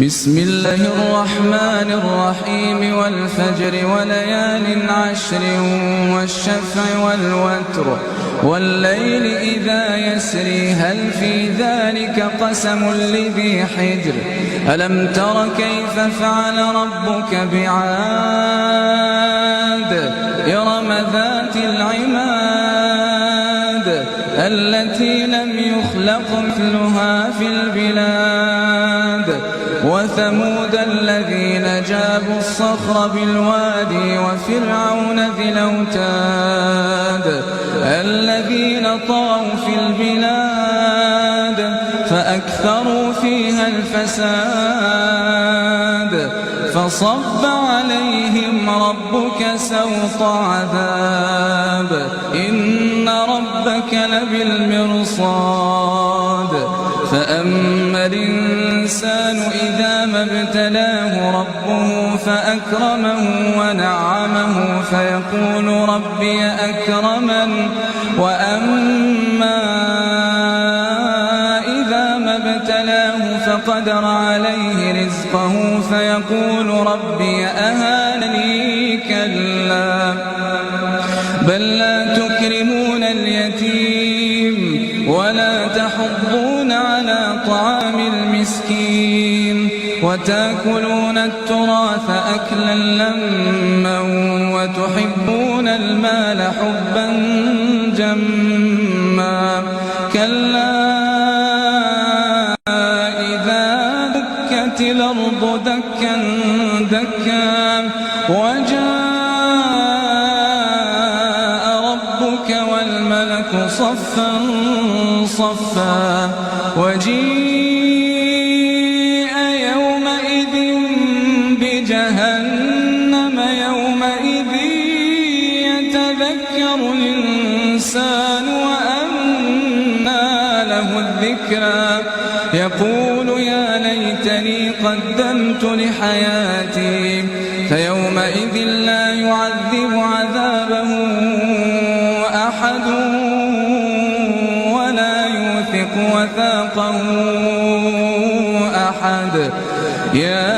بسم الله الرحمن الرحيم والفجر وليال عشر والشفع والوتر والليل إذا يسري هل في ذلك قسم لذي حجر ألم تر كيف فعل ربك بعاد إرم ذات العماد التي لم يخلق مثلها في البلاد وثمود الذين جابوا الصخر بالوادي وفرعون ذي الأوتاد الذين طغوا في البلاد فأكثروا فيها الفساد فصب عليهم ربك سوط عذاب إن ربك لبالمرصاد فأما الإنسان إذا ما ابتلاه ربه فأكرمه ونعمه فيقول ربي أكرمن وأما إذا ما ابتلاه فقدر عليه رزقه فيقول ربي أهانني كلا بل لا تكرمون اليتيم ولا تحضون على طعام المسكين وتأكلون التراث أكلا لما وتحبون المال حبا جما كلا إذا دكت الأرض دكا دكا وجاء ربك والملك صفا صفا وجيء يومئذ بجهنم يومئذ يتذكر الإنسان وأنى له الذكرى يقول يا ليتني قدمت لحياتي فيومئذ لا يعذب عذابه أحد ولا يوثق وثاقه أحد يا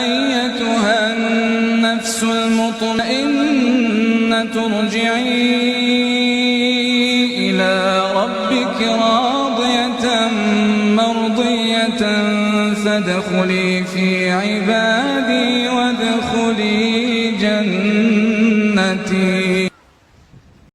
أيتها النفس المطمئنة ارجعي إلى ربك راضية مرضية فادخلي في عبادي وادخلي جنتي.